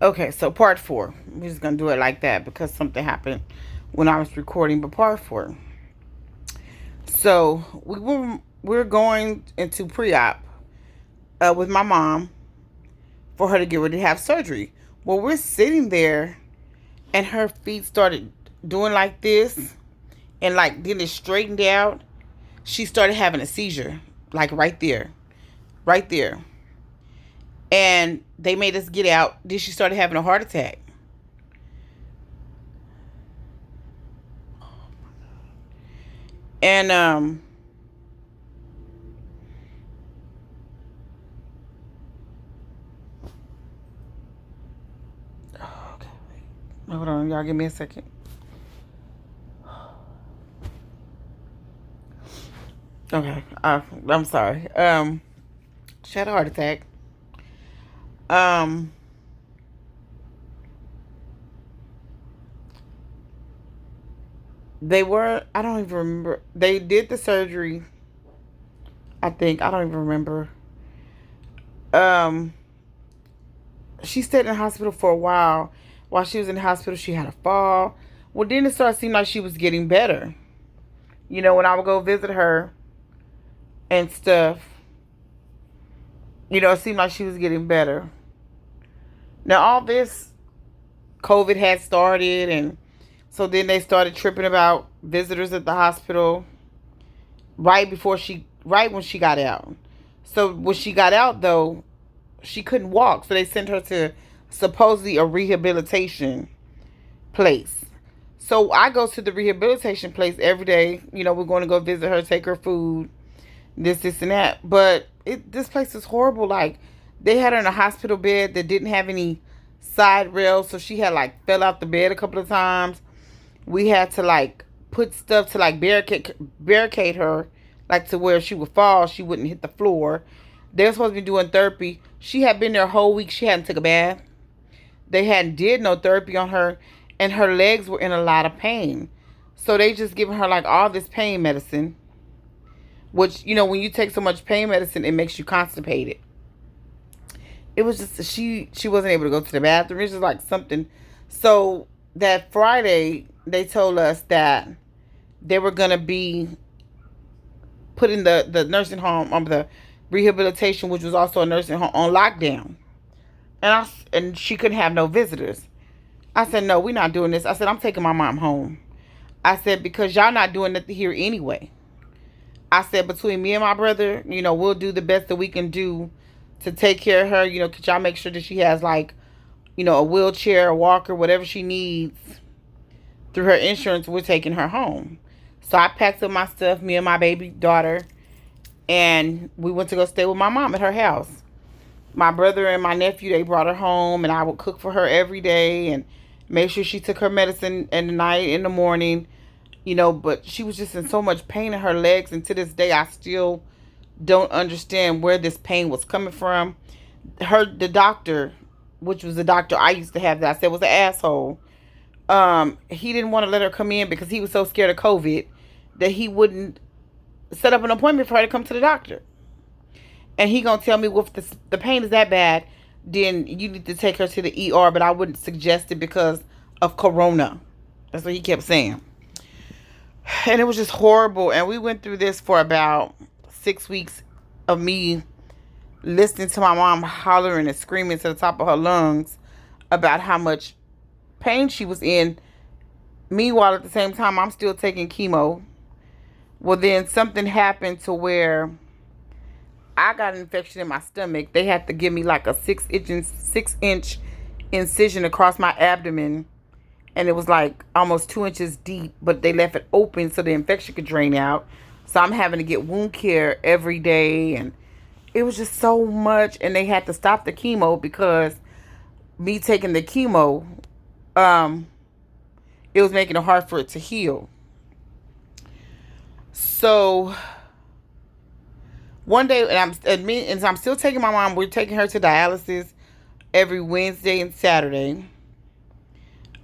Okay, so part four. We're just gonna do it like that because something happened when I was recording. But part four. So we're going into pre-op with my mom for her to get ready to have surgery. Well, we're sitting there, and her feet started doing like this, and like then it straightened out. She started having a seizure, like right there, and they made us get out. Then she started having a heart attack, and okay, hold on, y'all, give me a second. Okay, I'm sorry. She had a heart attack. Um, they were. I don't even remember. They did the surgery. I think I don't even remember. Um, she stayed in the hospital for a while. While she was in the hospital, she had a fall. Well, then it started seeming like she was getting better. When I would go visit her and stuff, it seemed like she was getting better. Now, all this COVID had started, and so then they started tripping about visitors at the hospital right when she got out. So when she got out, though, she couldn't walk. So they sent her to supposedly a rehabilitation place. So I go to the rehabilitation place every day. We're going to go visit her, take her food, this, and that. But this place is horrible. Like, they had her in a hospital bed that didn't have any side rails. So she had, like, fell out the bed a couple of times. We had to, like, put stuff to, like, barricade her, like, to where she would fall. She wouldn't hit the floor. They were supposed to be doing therapy. She had been there a whole week. She hadn't took a bath. They hadn't did no therapy on her, and her legs were in a lot of pain. So they just giving her, like, all this pain medicine, which, when you take so much pain medicine, it makes you constipated. It was just, she wasn't able to go to the bathroom. It's just like something. So that Friday, they told us that they were going to be putting the nursing home, the rehabilitation, which was also a nursing home, on lockdown. And she couldn't have no visitors. I said, no, we're not doing this. I said, I'm taking my mom home. I said, because y'all not doing nothing here anyway. I said, between me and my brother, we'll do the best that we can do to take care of her. Could y'all make sure that she has, like, a wheelchair, a walker, whatever she needs through her insurance. We're taking her home. So I packed up my stuff, me and my baby daughter, and we went to go stay with my mom at her house. My brother and my nephew, they brought her home, and I would cook for her every day and make sure she took her medicine in the night, in the morning. But she was just in so much pain in her legs, and to this day I still don't understand where this pain was coming from. The doctor, which was the doctor I used to have that I said was an asshole, he didn't want to let her come in because he was so scared of COVID that he wouldn't set up an appointment for her to come to the doctor. And he gonna tell me, well, if the pain is that bad, then you need to take her to the ER, but I wouldn't suggest it because of corona. That's what he kept saying. And it was just horrible. And we went through this for about 6 weeks of me listening to my mom hollering and screaming to the top of her lungs about how much pain she was in. Meanwhile, at the same time, I'm still taking chemo. Well, then something happened to where I got an infection in my stomach. They had to give me like a 6-inch incision across my abdomen, and it was like almost 2 inches deep, but they left it open so the infection could drain out. So I'm having to get wound care every day, and it was just so much. And they had to stop the chemo because me taking the chemo, it was making it hard for it to heal. So one day, and I'm still taking my mom. We're taking her to dialysis every Wednesday and Saturday.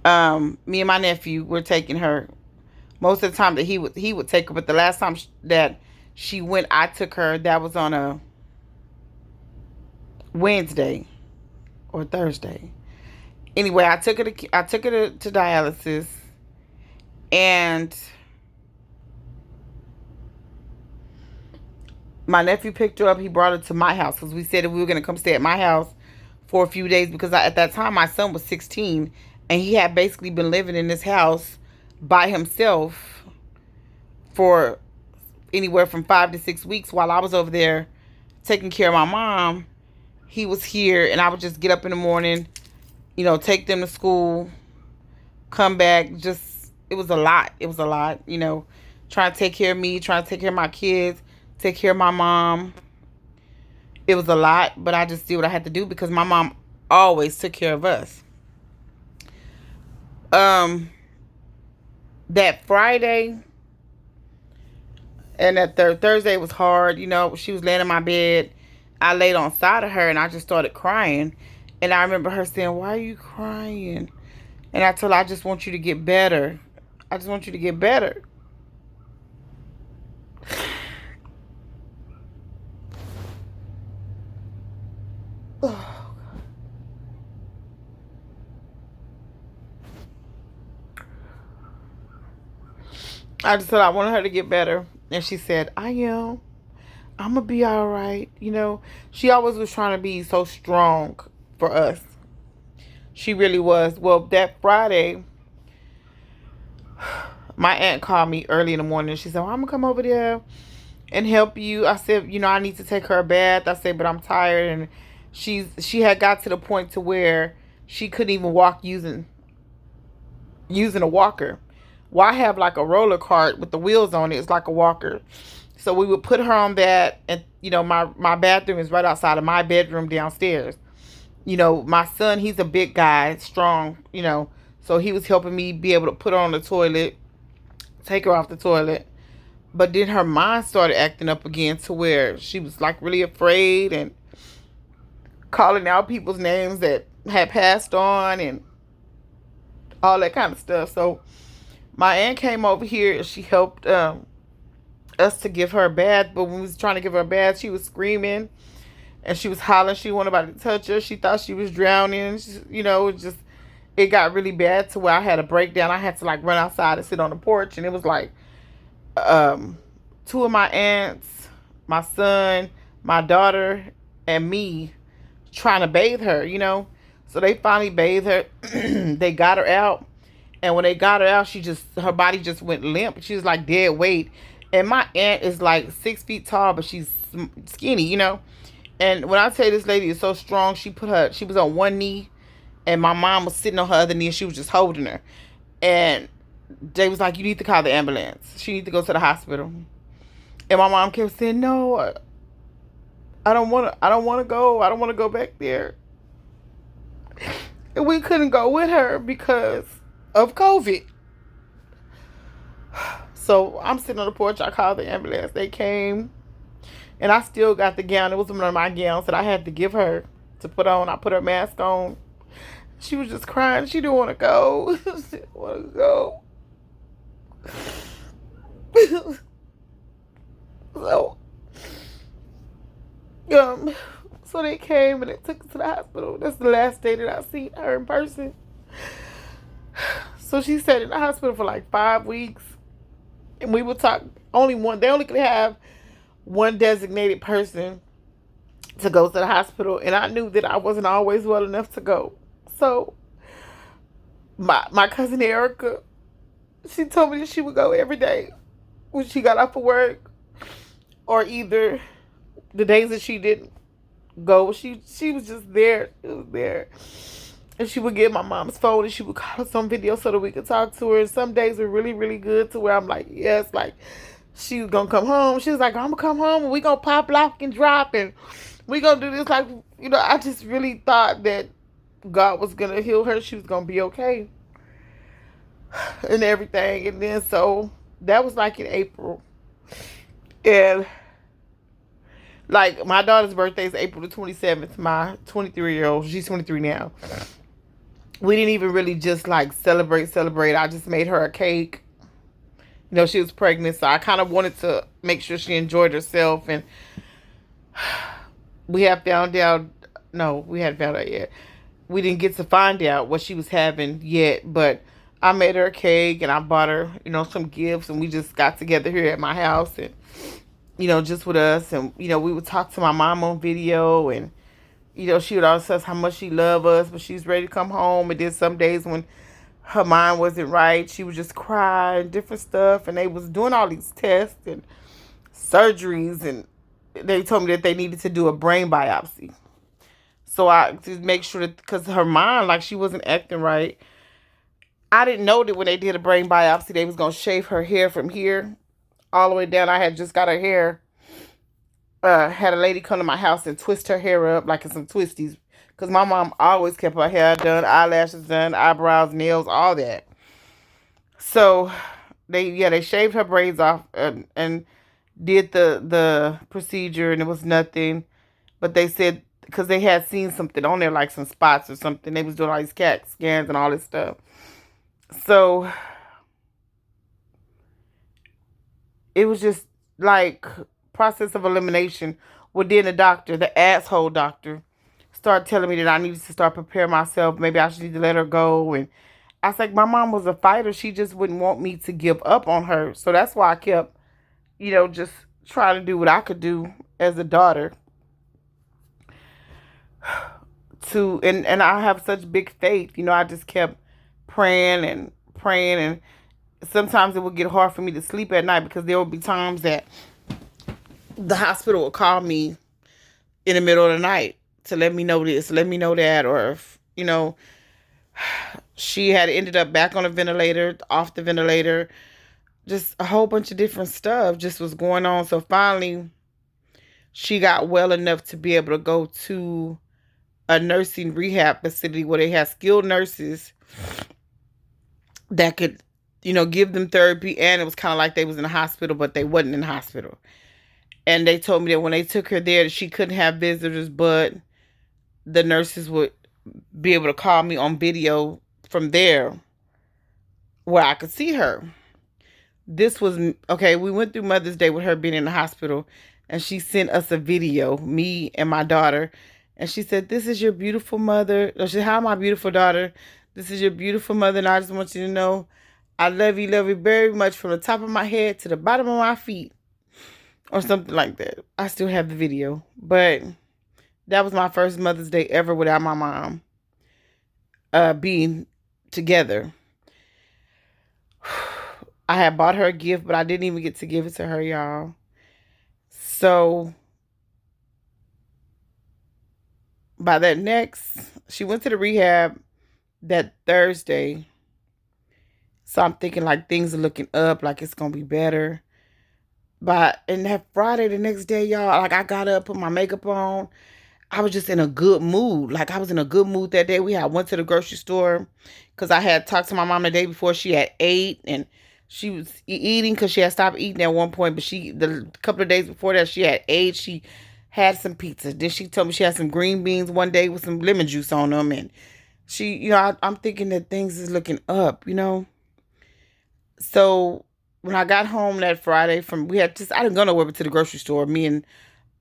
Me and my nephew, we're taking her. Most of the time that he would take her, but the last time that she went, I took her. That was on a Wednesday or Thursday, Anyway, I took her to dialysis, and my nephew picked her up. He brought her to my house because we said that we were gonna come stay at my house for a few days because at that time my son was 16 and he had basically been living in this house by himself for anywhere from 5 to 6 weeks while I was over there taking care of my mom. He was here, and I would just get up in the morning, take them to school, come back. Just, it was a lot. It was a lot, trying to take care of me, trying to take care of my kids, take care of my mom. It was a lot, but I just did what I had to do because my mom always took care of us. Um, that Friday and that Thursday was hard. She was laying in my bed. I laid on side of her and I just started crying. And I remember her saying, "Why are you crying?" And I told her, "I just want you to get better. I just want you to get better." I just said I wanted her to get better. And she said, "I am. I'm going to be all right." She always was trying to be so strong for us. She really was. Well, that Friday, my aunt called me early in the morning. She said, "Well, I'm going to come over there and help you." I said, "I need to take her a bath." I said, "But I'm tired." And she had got to the point to where she couldn't even walk using a walker. Well, I have like a roller cart with the wheels on it. It's like a walker. So we would put her on that, and my bathroom is right outside of my bedroom downstairs. My son, he's a big guy, strong, so he was helping me be able to put her on the toilet, take her off the toilet. But then her mind started acting up again to where she was like really afraid and calling out people's names that had passed on and all that kind of stuff. So my aunt came over here and she helped us to give her a bath. But when we was trying to give her a bath, she was screaming and she was hollering. She wanted nobody to touch her. She thought she was drowning. It got really bad to where I had a breakdown. I had to like run outside and sit on the porch, and it was like two of my aunts, my son, my daughter, and me trying to bathe her. So they finally bathed her. They got her out. And when they got her out, her body just went limp. She was like dead weight. And my aunt is like 6 feet tall, but she's skinny. And when I say this lady is so strong, she was on one knee, and my mom was sitting on her other knee, and she was just holding her. And they was like, "You need to call the ambulance. She needs to go to the hospital." And my mom kept saying, "No, I don't want to. I don't want to go. I don't want to go back there." And we couldn't go with her because of COVID. So I'm sitting on the porch. I called the ambulance. They came, and I still got the gown. It was one of my gowns that I had to give her to put on. I put her mask on. She was just crying. She didn't want to go. She didn't want to go. So, so they came and they took us to the hospital. That's the last day that I seen her in person. So she sat in the hospital for like 5 weeks, and we would talk. They only could have one designated person to go to the hospital, and I knew that I wasn't always well enough to go. So my cousin Erica, she told me that she would go every day when she got off of work, or either the days that she didn't go, she was just there. She was there. And she would get my mom's phone and she would call us on video so that we could talk to her. And some days were really, really good to where I'm like, yes, like she was going to come home. She was like, "I'm going to come home and we going to pop, lock, and drop. And we going to do this." Like, I just really thought that God was going to heal her. She was going to be okay. And everything. And then so that was like in April. And like my daughter's birthday is April the 27th. My 23-year-old, she's 23 now. We didn't even really just like celebrate. I just made her a cake. She was pregnant, so I kind of wanted to make sure she enjoyed herself. And we had found out, no, we hadn't found out yet. we didn't get to find out what she was having yet, but I made her a cake and I bought her, some gifts, and we just got together here at my house, and just with us, and we would talk to my mom on video, and she would always tell us how much she loved us, but she's ready to come home. And then some days when her mind wasn't right, she would just cry and different stuff, and they was doing all these tests and surgeries, and they told me that they needed to do a brain biopsy. So I to make sure that, because her mind, like, she wasn't acting right. I didn't know that when they did a brain biopsy, they was gonna shave her hair from here all the way down. I had just got her hair. Had a lady come to my house and twist her hair up like in some twisties, because my mom always kept her hair done, eyelashes done, eyebrows, nails, all that. So they shaved her braids off, and did the procedure, and it was nothing. But they said, because they had seen something on there, like some spots or something. They was doing all these CAT scans and all this stuff. So it was just like process of elimination. Well, then the asshole doctor, started telling me that I needed to start preparing myself. Maybe I should need to let her go. And I was like, my mom was a fighter. She just wouldn't want me to give up on her. So that's why I kept, just trying to do what I could do as a daughter. And I have such big faith. I just kept praying and praying, and sometimes it would get hard for me to sleep at night, because there would be times that the hospital would call me in the middle of the night to let me know this, let me know that, or if, she had ended up back on a ventilator, off the ventilator, just a whole bunch of different stuff just was going on. So finally, she got well enough to be able to go to a nursing rehab facility where they had skilled nurses that could, give them therapy. And it was kind of like they was in the hospital, but they wasn't in the hospital. And they told me that when they took her there, that she couldn't have visitors, but the nurses would be able to call me on video from there where I could see her. This was, okay, we went through Mother's Day with her being in the hospital, and she sent us a video, me and my daughter, and she said, "This is your beautiful mother." She said, "Hi, my beautiful daughter. This is your beautiful mother, and I just want you to know I love you very much from the top of my head to the bottom of my feet," or something like that. I still have the video, but that was my first Mother's Day ever without my mom being together. I had bought her a gift, but I didn't even get to give it to her, y'all. So by that she went to the rehab that Thursday. So I'm thinking like things are looking up, like it's going to be better. And that Friday, the next day, y'all, like I got up, put my makeup on. I was just in a good mood. Like I was in a good mood that day. Went to the grocery store because I had talked to my mom the day before. She had ate, and she was eating because she had stopped eating at one point. But the couple of days before that, she had ate. She had some pizza. Then she told me she had some green beans one day with some lemon juice on them. And she, I'm thinking that things is looking up, So when I got home that Friday I didn't go nowhere but to the grocery store, me and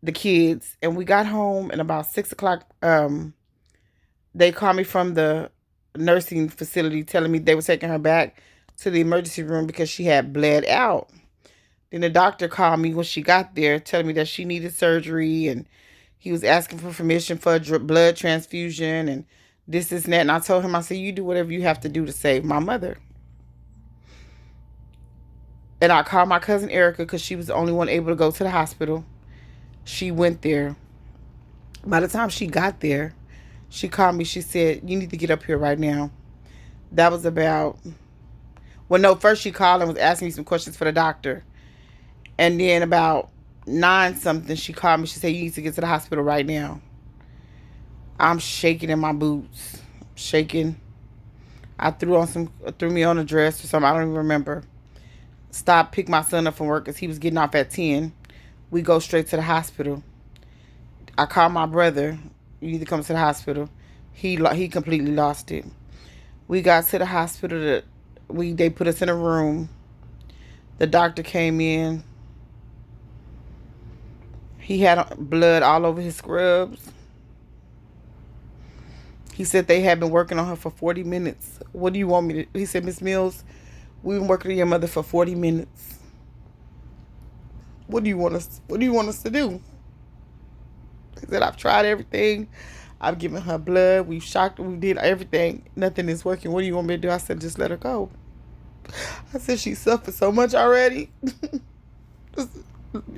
the kids, and we got home, and about 6:00, they called me from the nursing facility telling me they were taking her back to the emergency room because she had bled out. Then the doctor called me when she got there, telling me that she needed surgery, and he was asking for permission for a blood transfusion and this and that. And I told him, I said, "You do whatever you have to do to save my mother." And I called my cousin Erica because she was the only one able to go to the hospital. She went there. By the time she got there, she called me. She said, "You need to get up here right now." That was about... Well, no, first she called and was asking me some questions for the doctor. And then about 9 something, she called me. She said, "You need to get to the hospital right now." I'm shaking in my boots. Shaking. I threw me on a dress or something. I don't even remember. Stopped, picked my son up from work because he was getting off at 10. We go straight to the hospital. I called my brother. "You need to come to the hospital." He completely lost it. We got to the hospital. They put us in a room. The doctor came in. He had blood all over his scrubs. He said they had been working on her for 40 minutes. What do you want me to? He said, Miss Mills, we've been working on your mother for 40 minutes. What do you want us? What do you want us to do? He said, I've tried everything. I've given her blood. We've shocked her. We did everything. Nothing is working. What do you want me to do? I said, just let her go. I said, she suffered so much already. Just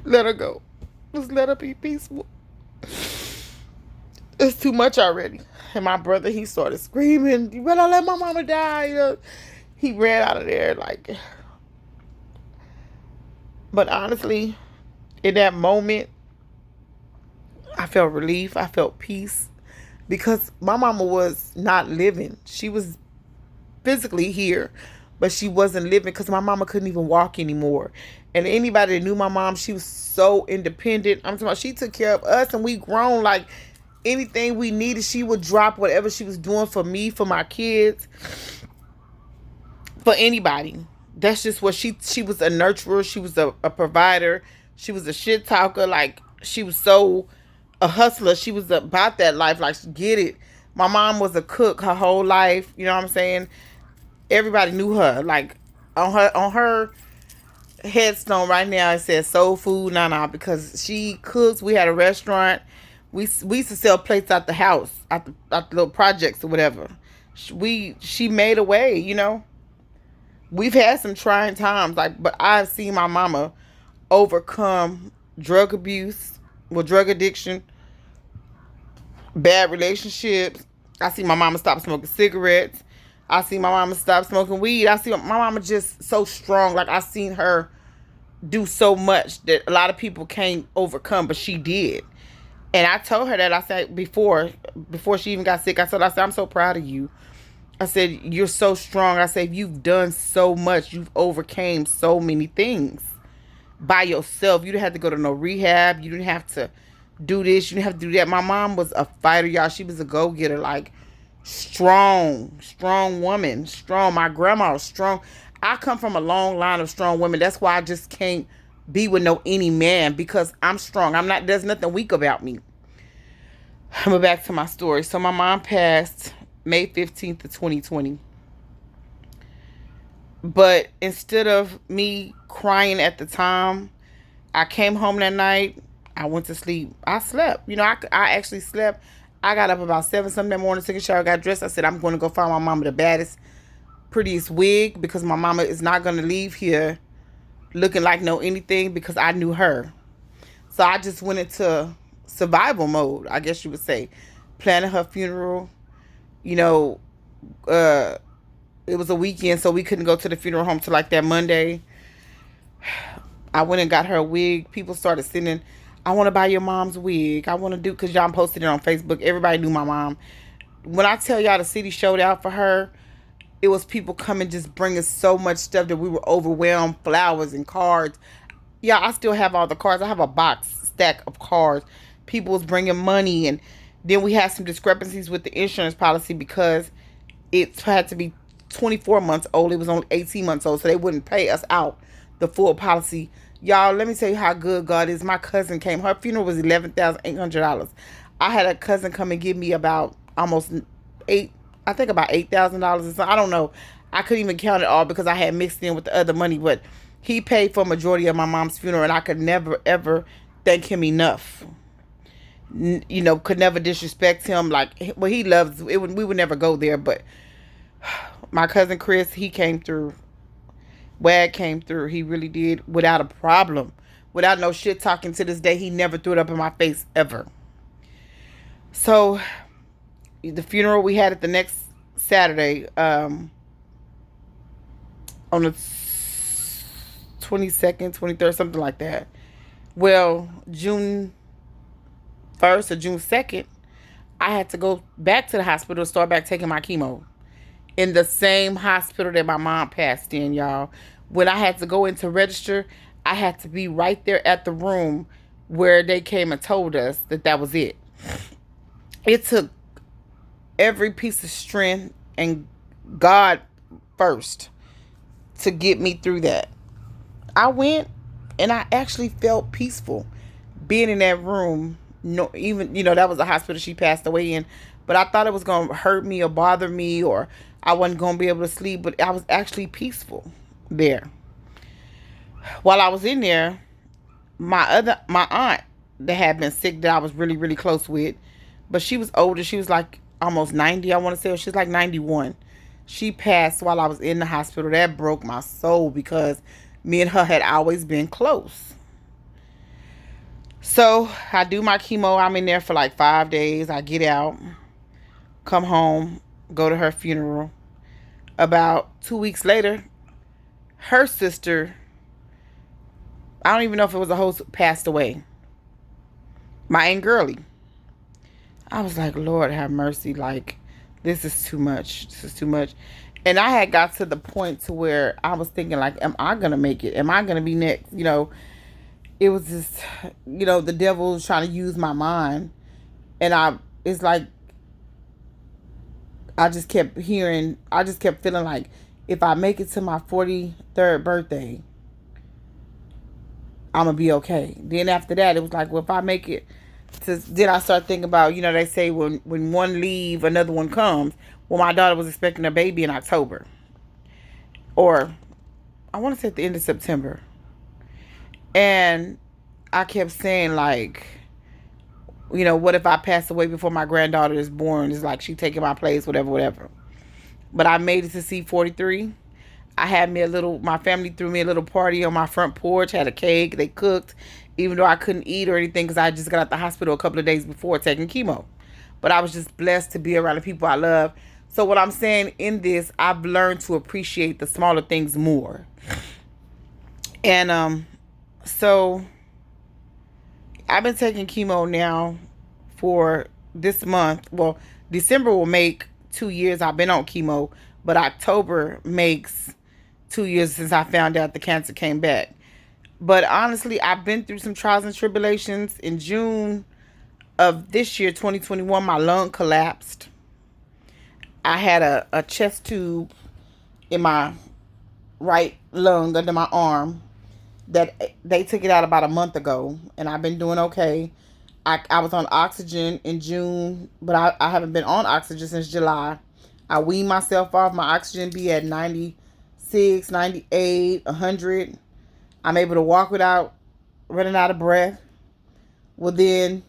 let her go. Just let her be peaceful. It's too much already. And my brother, he started screaming, you better let my mama die. You know, he ran out of there like. But honestly, in that moment, I felt relief. I felt peace. Because my mama was not living. She was physically here, but she wasn't living because my mama couldn't even walk anymore. And anybody that knew my mom, she was so independent. I'm talking about, she took care of us, and we grown. Like, anything we needed, she would drop whatever she was doing for me, for my kids, for anybody. That's just what she was, a nurturer. She was a provider. She was a shit talker. Like, she was so a hustler. She was about that life. Like, get it. My mom was a cook her whole life. You know what I'm saying? Everybody knew her. Like, on her headstone right now, it says soul food Nana, because she cooks. We had a restaurant. We used to sell plates out the house, out the little projects or whatever. She made a way, you know. We've had some trying times, like, but I've seen my mama overcome drug abuse, drug addiction, bad relationships. I see my mama stop smoking cigarettes. I see my mama stop smoking weed. I see my mama just so strong. Like, I seen her do so much that a lot of people can't overcome, but she did. And I told her that. I said before she even got sick, I said, I'm so proud of you. I said, you're so strong. I said, you've done so much. You've overcame so many things by yourself. You didn't have to go to no rehab. You didn't have to do this. You didn't have to do that. My mom was a fighter, y'all. She was a go-getter. Like, strong woman. Strong. My grandma was strong. I come from a long line of strong women. That's why I just can't be with any man, because I'm strong. There's nothing weak about me. I'm back to my story. So my mom passed May 15th of 2020. But instead of me crying at the time, I came home that night. I went to sleep. I slept. You know, I actually slept. I got up about 7 something that morning, took a shower, got dressed. I said, I'm going to go find my mama the baddest, prettiest wig, because my mama is not going to leave here looking like no anything, because I knew her. So I just went into survival mode, I guess you would say. Planning her funeral. You know, it was a weekend, so we couldn't go to the funeral home till like that Monday. I went and got her a wig. People started sending, I want to buy your mom's wig. I want to do, because y'all posted it on Facebook. Everybody knew my mom. When I tell y'all the city showed out for her, it was people coming, just bringing so much stuff that we were overwhelmed. Flowers and cards. Yeah, I still have all the cards. I have a stack of cards. People was bringing money, and then we had some discrepancies with the insurance policy, because it had to be 24 months old. It was only 18 months old, so they wouldn't pay us out the full policy. Y'all, let me tell you how good God is. My cousin came. Her funeral was $11,800. I had a cousin come and give me about almost about $8,000. I don't know. I couldn't even count it all because I had mixed in with the other money, but he paid for a majority of my mom's funeral, and I could never, ever thank him enough. You know, could never disrespect him. Like, well, he loves it. We would never go there, but my cousin Chris, he came through. Wag came through. He really did, without a problem, without no shit talking. To this day, he never threw it up in my face ever. So the funeral, we had it the next Saturday, on the 22nd, 23rd, something like that. Well, June 1st or June 2nd, I had to go back to the hospital to start back taking my chemo. In the same hospital that my mom passed in, y'all. When I had to go in to register, I had to be right there at the room where they came and told us that was it. It took every piece of strength and God first to get me through that. I went and I actually felt peaceful being in that room. No, even, you know, that was the hospital she passed away in, But I thought it was going to hurt me or bother me, or I wasn't going to be able to sleep. But I was actually peaceful there. While I was in there, my aunt that had been sick that I was really really close with, but she was older. She was like almost 90. I want to say, or she's like 91. She passed while I was in the hospital. That broke my soul because me and her had always been close. So I do my chemo. I'm in there for like 5 days. I get out, come home, go to her funeral. About 2 weeks later, her sister, I don't even know if it was a host, passed away. My Aunt Girlie. I was like, Lord have mercy. Like, this is too much. This is too much. And I had got to the point to where I was thinking, like, am I going to make it? Am I going to be next? It was just, the devil was trying to use my mind. And it's like, I just kept feeling like if I make it to my 43rd birthday, I'm going to be okay. Then after that, it was like, well, if I make it then I start thinking about, they say when one leave, another one comes. Well, my daughter was expecting a baby in October. Or I want to say at the end of September. And I kept saying, like, what if I pass away before my granddaughter is born? It's like she taking my place, whatever, whatever. But I made it to C43. I had my family threw me a little party on my front porch, had a cake, they cooked, even though I couldn't eat or anything because I just got out the hospital a couple of days before taking chemo. But I was just blessed to be around the people I love. So what I'm saying in this, I've learned to appreciate the smaller things more. And so I've been taking chemo now for this month. Well, December will make 2 years I've been on chemo, but October makes 2 years since I found out the cancer came back. But honestly, I've been through some trials and tribulations. In June of this year, 2021, my lung collapsed. I had a chest tube in my right lung under my arm that they took it out about a month ago, and I've been doing okay. I was on oxygen in June, but I haven't been on oxygen since July. I weaned myself off. My oxygen be at 96, 98, 100. I'm able to walk without running out of breath. Well, then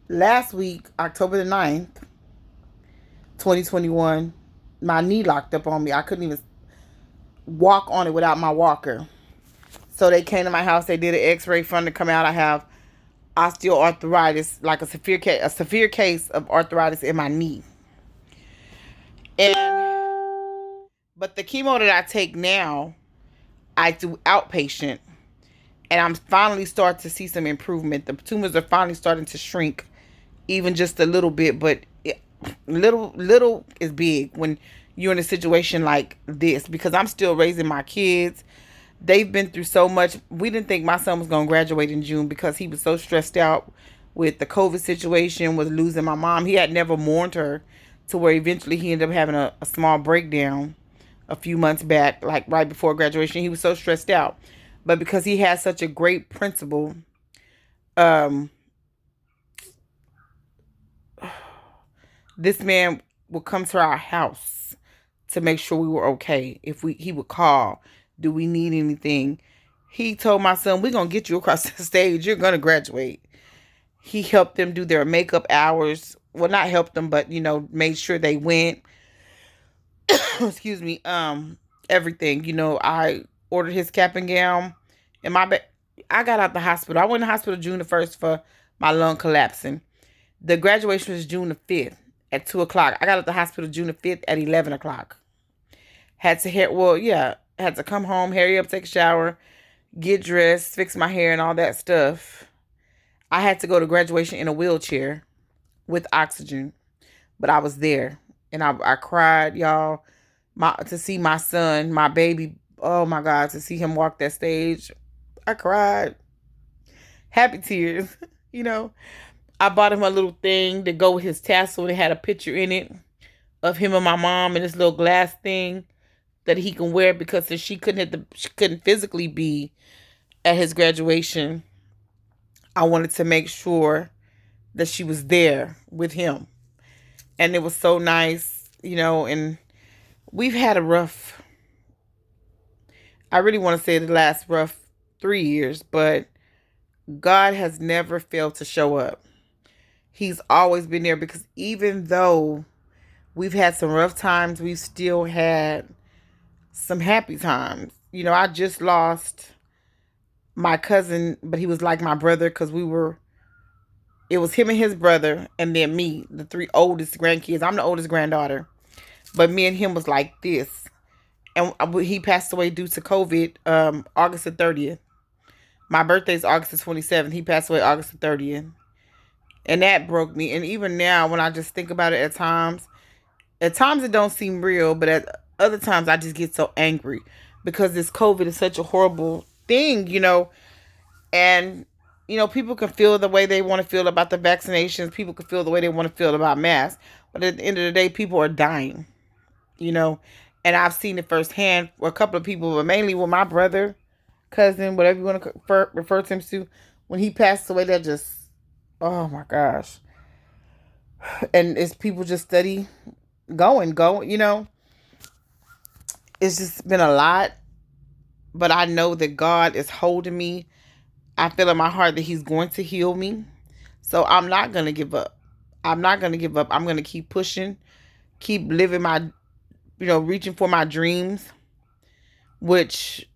last week, October the 9th, 2021, my knee locked up on me. I couldn't even walk on it without my walker. So they came to my house. They did an x-ray for them to come out. I have osteoarthritis, like a severe case of arthritis in my knee. But the chemo that I take now, I do outpatient, and I'm finally starting to see some improvement. The tumors are finally starting to shrink, even just a little bit, but little is big when you're in a situation like this, because I'm still raising my kids. They've been through so much. We didn't think my son was going to graduate in June because he was so stressed out with the COVID situation, with losing my mom. He had never mourned her, to where eventually he ended up having a small breakdown a few months back, like right before graduation. He was so stressed out. But because he has such a great principal, this man would come to our house to make sure we were okay. He would call, do we need anything? He told my son, we're going to get you across the stage. You're going to graduate. He helped them do their makeup hours. Well, not helped them, but, made sure they went. Excuse me. Everything. I ordered his cap and gown. And I got out the hospital. I went to the hospital June the 1st for my lung collapsing. The graduation was June the 5th at 2 o'clock. I got out the hospital June the 5th at 11 o'clock. Had to come home, hurry up, take a shower, get dressed, fix my hair and all that stuff. I had to go to graduation in a wheelchair with oxygen, but I was there, and I cried, y'all, to see my son, my baby. Oh my God, to see him walk that stage, I cried, happy tears. I bought him a little thing to go with his tassel. It had a picture in it of him and my mom, and this little glass thing that he can wear, because since she couldn't physically be at his graduation, I wanted to make sure that she was there with him. And it was so nice, and we've had a rough, I really want to say the last rough 3 years, but God has never failed to show up. He's always been there, because even though we've had some rough times, we've still had some happy times. I just lost my cousin, but he was like my brother, because it was him and his brother, and then me, the three oldest grandkids. I'm the oldest granddaughter, but me and him was like this. And he passed away due to COVID, August the 30th. My birthday's August the 27th. He passed away August the 30th. And that broke me. And even now, when I just think about it at times it don't seem real, but at other times I just get so angry, because this COVID is such a horrible thing, and people can feel the way they want to feel about the vaccinations. People can feel the way they want to feel about masks. But at the end of the day, people are dying, you know. And I've seen it firsthand with a couple of people, but mainly with my brother, cousin, whatever you want to refer to him to. When he passed away, that just, oh my gosh. And it's people just steady going. It's just been a lot. But I know that God is holding me. I feel in my heart that he's going to heal me. So I'm not going to give up. I'm not going to give up. I'm going to keep pushing, keep living my, reaching for my dreams, which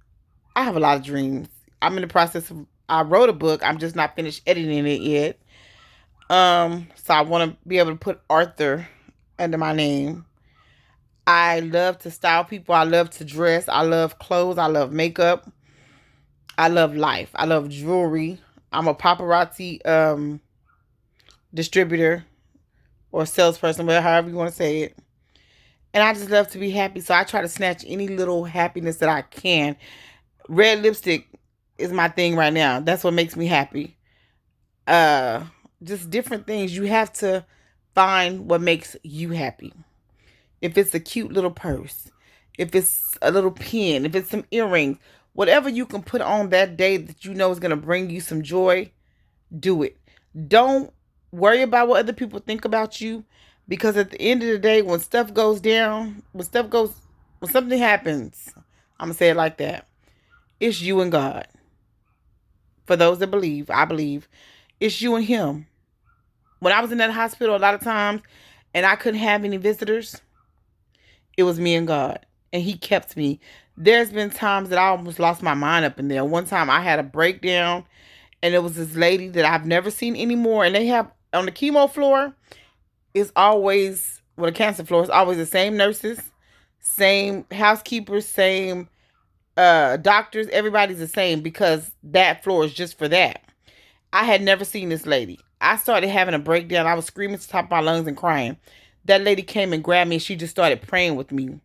I have a lot of dreams. I'm in the process of, I wrote a book. I'm just not finished editing it yet. So I want to be able to put Arthur under my name. I love to style people. I love to dress. I love clothes. I love makeup. I love life. I love jewelry. I'm a paparazzi distributor or salesperson, however you want to say it. And I just love to be happy. So I try to snatch any little happiness that I can. Red lipstick is my thing right now. That's what makes me happy. Just different things. You have to find what makes you happy. If it's a cute little purse, if it's a little pin, if it's some earrings, whatever you can put on that day that you know is going to bring you some joy, do it. Don't worry about what other people think about you, because at the end of the day, when stuff goes down, when something happens, I'm going to say it like that, it's you and God. For those that believe, I believe, it's you and him. When I was in that hospital a lot of times and I couldn't have any visitors, it was me and God. And he kept me. There's been times that I almost lost my mind up in there. One time I had a breakdown, and it was this lady that I've never seen anymore. And they have, on the chemo floor, it's always, the cancer floor, it's always the same nurses, same housekeepers, same doctors. Everybody's the same, because that floor is just for that. I had never seen this lady. I started having a breakdown. I was screaming at the top of my lungs and crying. That lady came and grabbed me, and she just started praying with me.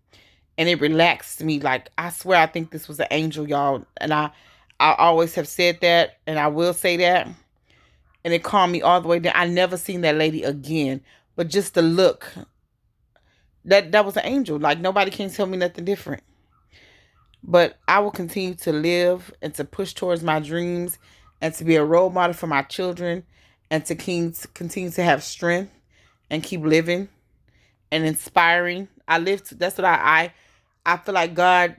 And it relaxed me. Like, I swear, I think this was an angel, y'all. And I always have said that, and I will say that. And it calmed me all the way down. I never seen that lady again. But just the look, that was an angel. Like, nobody can tell me nothing different. But I will continue to live and to push towards my dreams, and to be a role model for my children, and to continue to have strength and keep living and inspiring. That's what I feel like God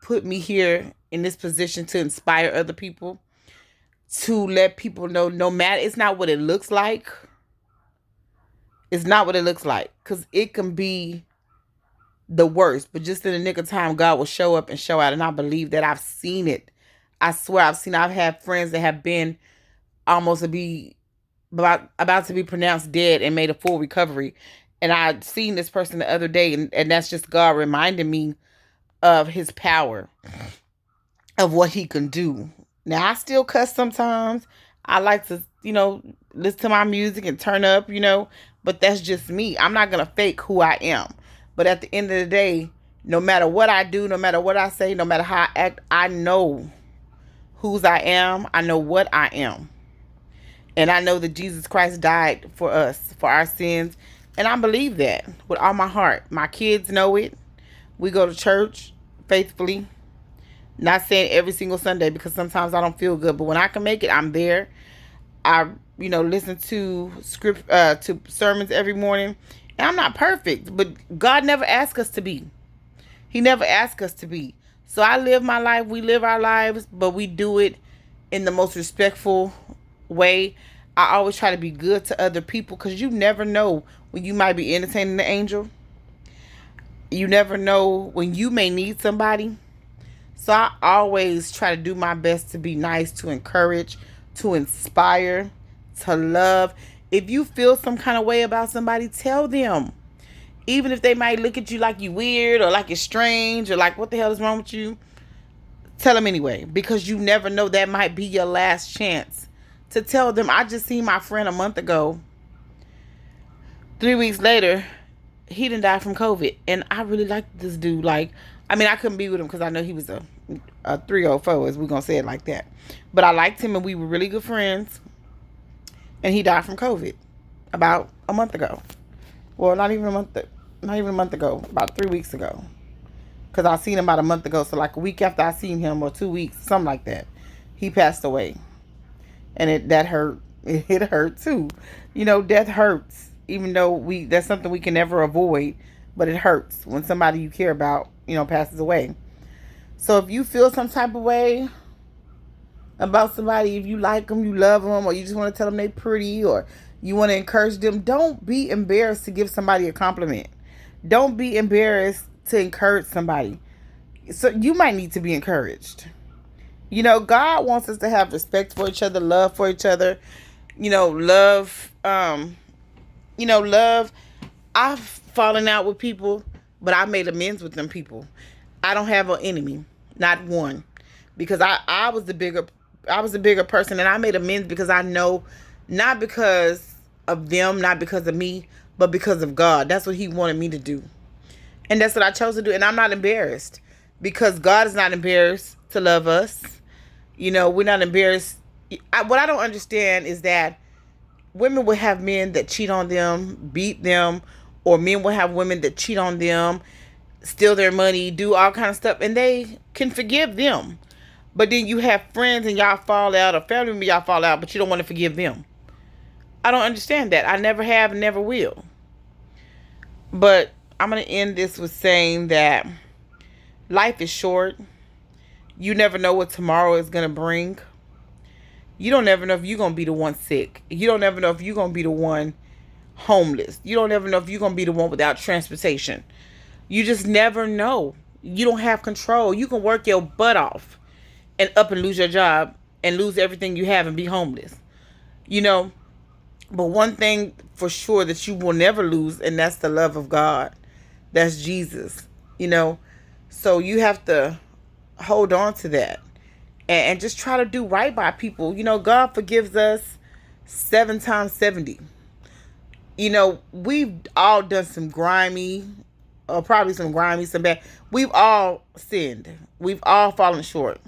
put me here in this position to inspire other people, to let people know, no matter, it's not what it looks like. It's not what it looks like, because it can be the worst, but just in the nick of time, God will show up and show out. And I believe that. I've seen it. I swear I've had friends that have been almost about to be pronounced dead and made a full recovery. And I'd seen this person the other day, and that's just God reminding me of his power, of what he can do. Now, I still cuss sometimes. I like to, listen to my music and turn up, but that's just me. I'm not going to fake who I am. But at the end of the day, no matter what I do, no matter what I say, no matter how I act, I know whose I am. I know what I am. And I know that Jesus Christ died for us, for our sins. And I believe that with all my heart. My kids know it. We go to church faithfully. Not saying every single Sunday, because sometimes I don't feel good. But when I can make it, I'm there. I listen to to sermons every morning. And I'm not perfect, but God never asked us to be. He never asked us to be. So I live my life. We live our lives, but we do it in the most respectful way. I always try to be good to other people because you never know when you might be entertaining the angel. You never know when you may need somebody. So I always try to do my best to be nice, to encourage, to inspire, to love. If you feel some kind of way about somebody, tell them. Even if they might look at you like you weird or like you're strange or like what the hell is wrong with you, tell them anyway, because you never know, that might be your last chance to tell them. I just seen my friend a month ago. 3 weeks later, he didn't die from COVID, and I really liked this dude. Like, I mean, I couldn't be with him because I know he was a 304, as we're gonna say it like that. But I liked him, and we were really good friends. And he died from COVID about a month ago. Well, not even a month ago. About 3 weeks ago. Because I seen him about a month ago. So like a week after I seen him, or 2 weeks, something like that, he passed away. And that hurt. It hurt too. Death hurts. Even though that's something we can never avoid. But it hurts when somebody you care about, passes away. So if you feel some type of way about somebody, if you like them, you love them, or you just want to tell them they pretty, or you want to encourage them, don't be embarrassed to give somebody a compliment. Don't be embarrassed to encourage somebody. So you might need to be encouraged. God wants us to have respect for each other, love for each other. Love. Love. I've fallen out with people, but I made amends with them people. I don't have an enemy, not one, because I was the bigger person, and I made amends because I know, not because of them, not because of me, but because of God. That's what He wanted me to do. And that's what I chose to do. And I'm not embarrassed, because God is not embarrassed to love us. We're not embarrassed. What I don't understand is that women will have men that cheat on them, beat them, or men will have women that cheat on them, steal their money, do all kind of stuff, and they can forgive them. But then you have friends and y'all fall out, or family members, y'all fall out, but you don't want to forgive them. I don't understand that. I never have and never will. But I'm going to end this with saying that life is short. You never know what tomorrow is going to bring. You don't ever know if you're going to be the one sick. You don't ever know if you're going to be the one homeless. You don't ever know if you're going to be the one without transportation. You just never know. You don't have control. You can work your butt off and up and lose your job and lose everything you have and be homeless. But one thing for sure that you will never lose, and that's the love of God. That's Jesus. So you have to hold on to that and just try to do right by people. God forgives us 7 times 70. We've all done some grimy, or probably some grimy, some bad. We've all sinned. We've all fallen short.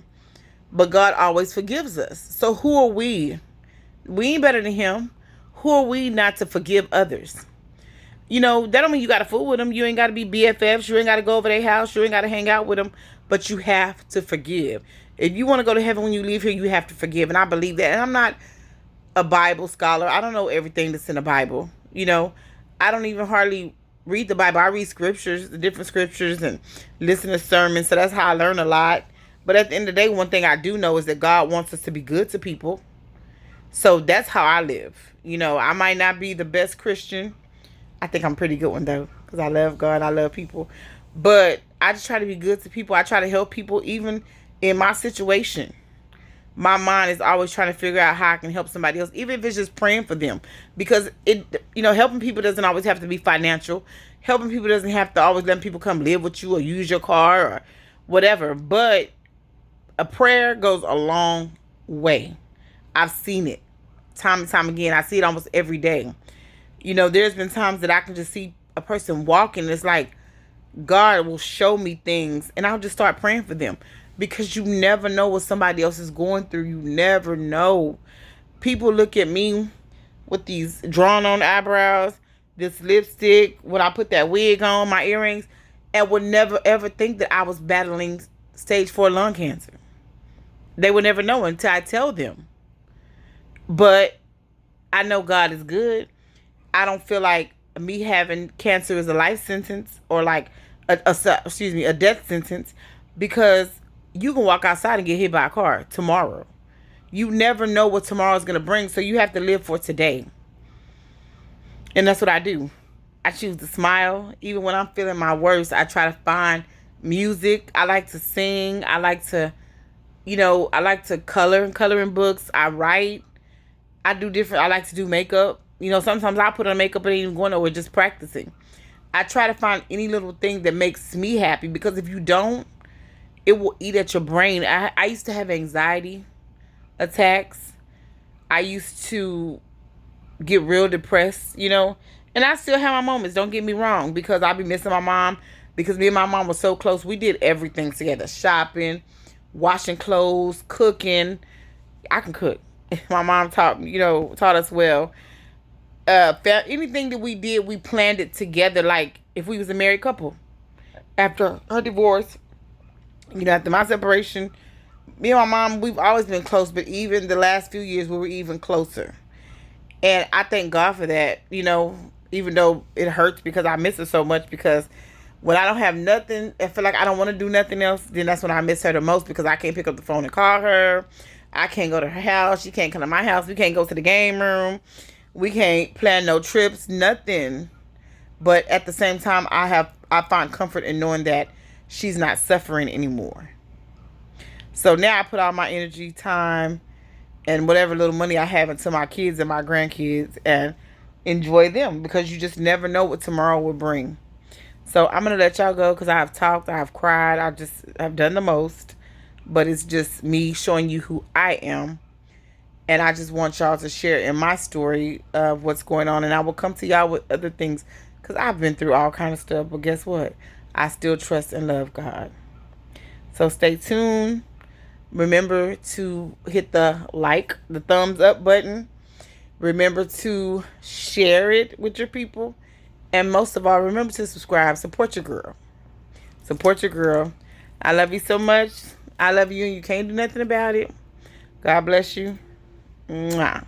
But God always forgives us. So who are we? We ain't better than Him. Who are we not to forgive others? That don't mean you got to fool with them. You ain't got to be BFFs. You ain't got to go over their house. You ain't got to hang out with them. But you have to forgive. If you want to go to heaven when you leave here, you have to forgive. And I believe that. And I'm not a Bible scholar. I don't know everything that's in the Bible. I don't even hardly read the Bible. I read scriptures, the different scriptures, and listen to sermons. So that's how I learn a lot. But at the end of the day, one thing I do know is that God wants us to be good to people. So that's how I live. I might not be the best Christian. I think I'm a pretty good one, though, because I love God. I love people. But I just try to be good to people. I try to help people, even in my situation. My mind is always trying to figure out how I can help somebody else, even if it's just praying for them. Because helping people doesn't always have to be financial. Helping people doesn't have to always let people come live with you or use your car or whatever. But a prayer goes a long way. I've seen it time and time again. I see it almost every day. There's been times that I can just see a person walking. It's like God will show me things, and I'll just start praying for them, because you never know what somebody else is going through. You never know. People look at me with these drawn on eyebrows, this lipstick, when I put that wig on, my earrings, and would never ever think that I was battling stage 4 lung cancer. They would never know until I tell them. But I know God is good. I don't feel like me having cancer is a life sentence or like a death sentence, because you can walk outside and get hit by a car tomorrow. You never know what tomorrow is going to bring, so you have to live for today. And that's what I do. I choose to smile. Even when I'm feeling my worst, I try to find music. I like to sing. I like to, I like to color in books. I write. I like to do makeup. Sometimes I put on makeup and ain't even going nowhere, just practicing. I try to find any little thing that makes me happy, because if you don't, it will eat at your brain. I used to have anxiety attacks. I used to get real depressed, and I still have my moments, don't get me wrong, because I'll be missing my mom, because me and my mom were so close. We did everything together: shopping, washing clothes, cooking. I can cook. My mom taught us well. Anything that we did, we planned it together, like if we was a married couple. After her divorce, after my separation, me and my mom, we've always been close, but even the last few years we were even closer. And I thank God for that, even though it hurts because I miss her so much, because when I don't have nothing, I feel like I don't want to do nothing else, then that's when I miss her the most, because I can't pick up the phone and call her. I can't go to her house. She can't come to my house. We can't go to the game room. We can't plan no trips, nothing. But at the same time, I find comfort in knowing that she's not suffering anymore. So now I put all my energy, time, and whatever little money I have into my kids and my grandkids and enjoy them, because you just never know what tomorrow will bring. So I'm going to let y'all go, because I have talked, I have cried, I've done the most, but it's just me showing you who I am. And I just want y'all to share in my story of what's going on, and I will come to y'all with other things, because I've been through all kind of stuff, but guess what? I still trust and love God. So stay tuned. Remember to hit the thumbs up button. Remember to share it with your people. And most of all, remember to subscribe. Support your girl. Support your girl. I love you so much. I love you, and you can't do nothing about it. God bless you. Mwah.